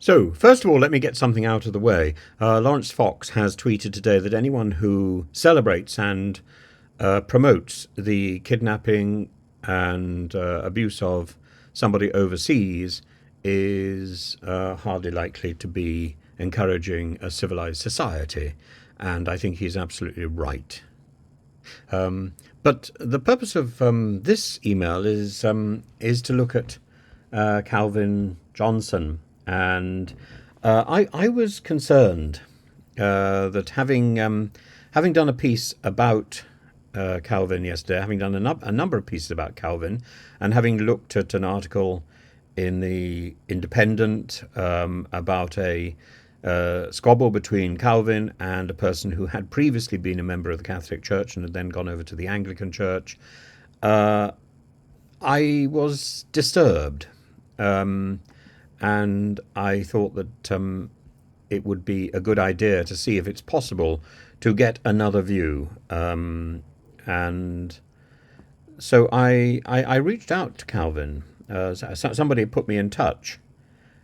So, first of all, let me get something out of the way. Lawrence Fox has tweeted today that anyone who celebrates and promotes the kidnapping and abuse of somebody overseas is hardly likely to be encouraging a civilized society. And I think he's absolutely right. But the purpose of this email is to look at Calvin Johnson, and I was concerned that having done a piece about Calvin yesterday, having done a number of pieces about Calvin, and having looked at an article in the Independent about a squabble between Calvin and a person who had previously been a member of the Catholic Church and had then gone over to the Anglican Church, I was disturbed. And I thought that it would be a good idea to see if it's possible to get another view. And so I reached out to Calvin. Somebody put me in touch,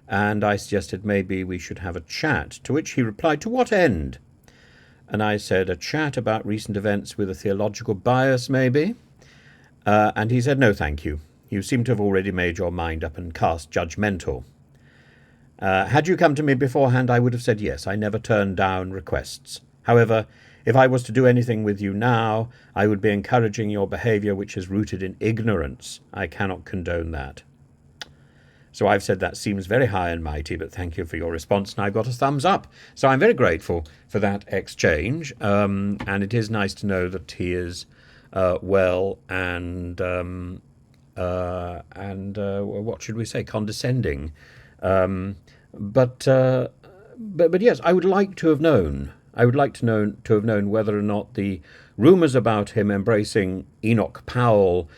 and I suggested maybe we should have a chat, to which he replied, "To what end?" And I said, "A chat about recent events with a theological bias, maybe?" And he said, "No, thank you. You seem to have already made your mind up and cast judgmental. Had you come to me beforehand, I would have said yes. I never turn down requests. However, if I was to do anything with you now, I would be encouraging your behaviour which is rooted in ignorance. I cannot condone that." So I've said that seems very high and mighty, but thank you for your response, and I've got a thumbs up. So I'm very grateful for that exchange, and it is nice to know that he is well and what should we say, condescending. But yes, I would like to have known. I would like to have known whether or not the rumours about him embracing Enoch Powell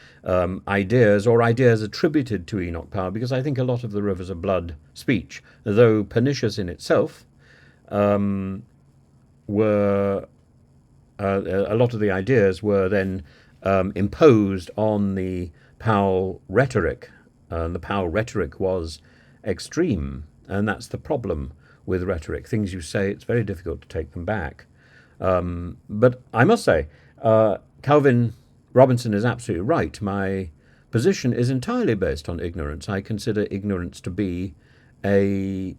ideas, or ideas attributed to Enoch Powell, because I think a lot of the Rivers of Blood speech, though pernicious in itself, were a lot of the ideas were then imposed on the Powell rhetoric. The Powell rhetoric was extreme, and that's the problem with rhetoric. Things you say, it's very difficult to take them back. But I must say, Calvin Robinson is absolutely right. My position is entirely based on ignorance. I consider ignorance to be a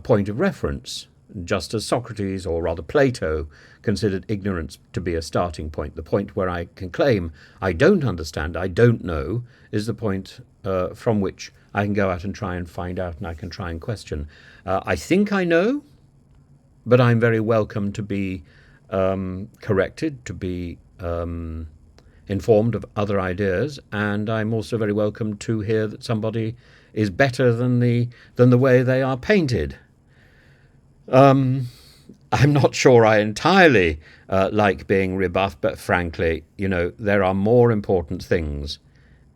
point of reference, just as Socrates, or rather Plato, considered ignorance to be a starting point. The point where I can claim I don't understand, I don't know, is the point from which I can go out and try and find out, and I can try and question. I think I know, but I'm very welcome to be corrected, to be informed of other ideas, and I'm also very welcome to hear that somebody is better than the way they are painted. I'm not sure I entirely like being rebuffed, but frankly, there are more important things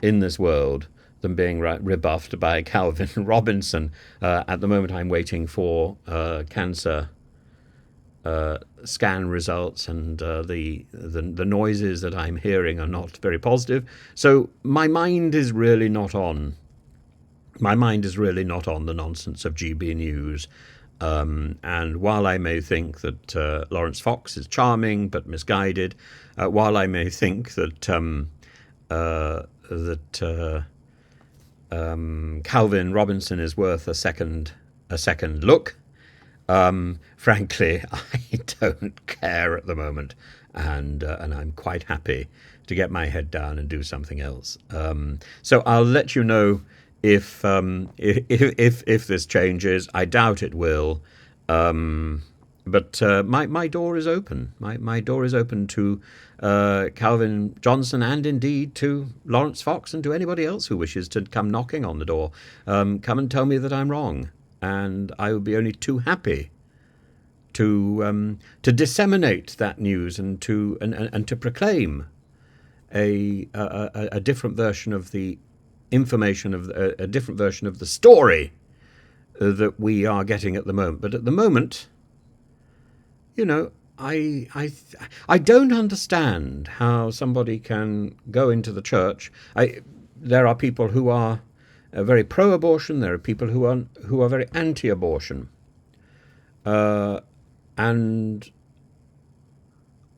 in this world than being rebuffed by Calvin Robinson. At the moment, I'm waiting for cancer scan results, and the noises that I'm hearing are not very positive. So my mind is really not on. My mind is really not on the nonsense of GB News. And while I may think that Lawrence Fox is charming but misguided, while I may think that Calvin Robinson is worth a second look, frankly, I don't care at the moment, and I'm quite happy to get my head down and do something else. So I'll let you know if this changes. I doubt it will, but my door is open. My door is open to Calvin Johnson, and indeed to Lawrence Fox, and to anybody else who wishes to come knocking on the door. Come and tell me that I'm wrong, and I would be only too happy to disseminate that news and to proclaim a different version of the information, of a different version of the story that we are getting at the moment. But at the moment, I don't understand how somebody can go into the church. There are people who are very pro-abortion. There are people who are very anti-abortion, uh, and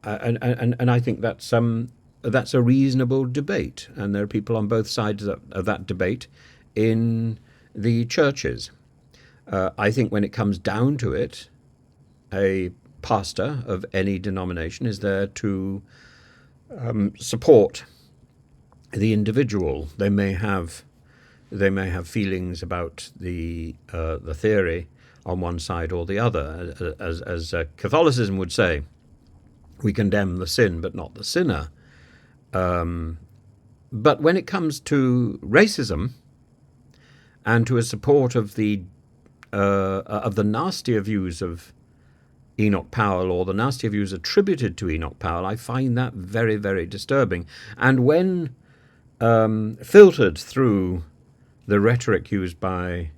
and I think that's a reasonable debate, and there are people on both sides of that debate in the churches. I think when it comes down to it, a pastor of any denomination is there to support the individual. They may have feelings about the theory on one side or the other, as Catholicism would say. We condemn the sin, but not the sinner. But when it comes to racism and to a support of the nastier views of Enoch Powell, or the nastier views attributed to Enoch Powell, I find that very, very disturbing. And when filtered through the rhetoric used by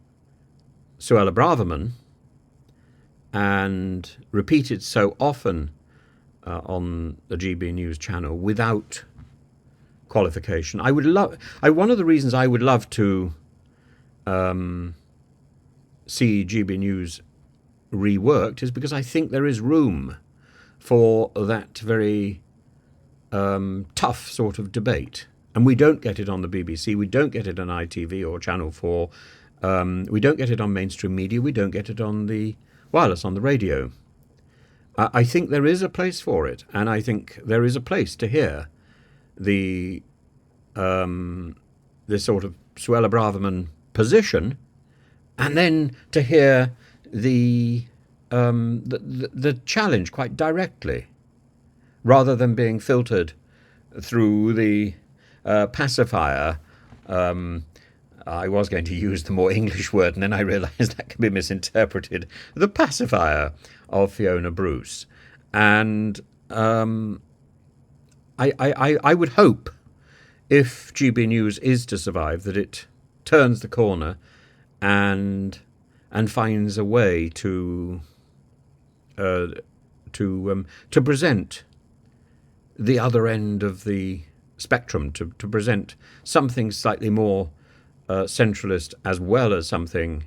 Suella Braverman and repeated so often on the GB News channel without qualification, one of the reasons I would love to see GB News reworked is because I think there is room for that very tough sort of debate. And we don't get it on the BBC, we don't get it on ITV or Channel 4, we don't get it on mainstream media, we don't get it on the wireless, on the radio. I think there is a place for it, and I think there is a place to hear this sort of Suella Braverman position, and then to hear the challenge quite directly, rather than being filtered through the pacifier. I was going to use the more English word, and then I realised that can be misinterpreted. The pacifier of Fiona Bruce. And I would hope, if GB News is to survive, that it turns the corner and finds a way to present the other end of the spectrum, to present something slightly more centralist, as well as something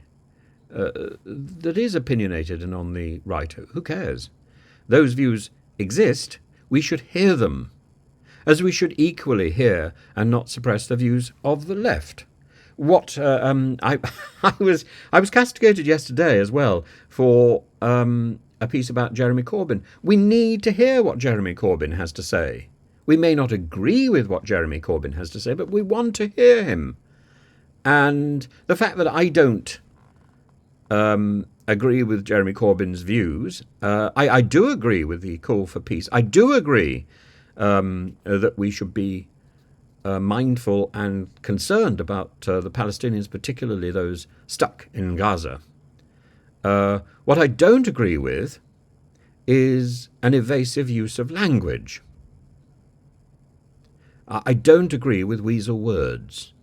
that is opinionated and on the right. Who cares? Those views exist. We should hear them, as we should equally hear and not suppress the views of the left. I was castigated yesterday as well for a piece about Jeremy Corbyn. We need to hear what Jeremy Corbyn has to say. We may not agree with what Jeremy Corbyn has to say, but we want to hear him. And the fact that I don't agree with Jeremy Corbyn's views, I do agree with the call for peace. I do agree that we should be mindful and concerned about the Palestinians, particularly those stuck in Gaza. What I don't agree with is an evasive use of language. I don't agree with weasel words.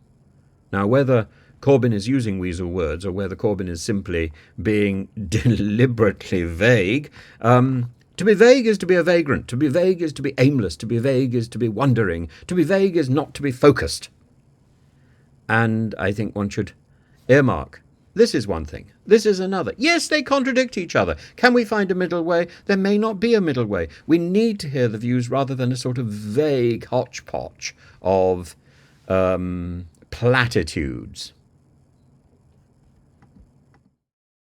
Now, whether Corbyn is using weasel words or whether Corbyn is simply being deliberately vague, to be vague is to be a vagrant. To be vague is to be aimless. To be vague is to be wandering. To be vague is not to be focused. And I think one should earmark. This is one thing. This is another. Yes, they contradict each other. Can we find a middle way? There may not be a middle way. We need to hear the views rather than a sort of vague hodgepodge of platitudes.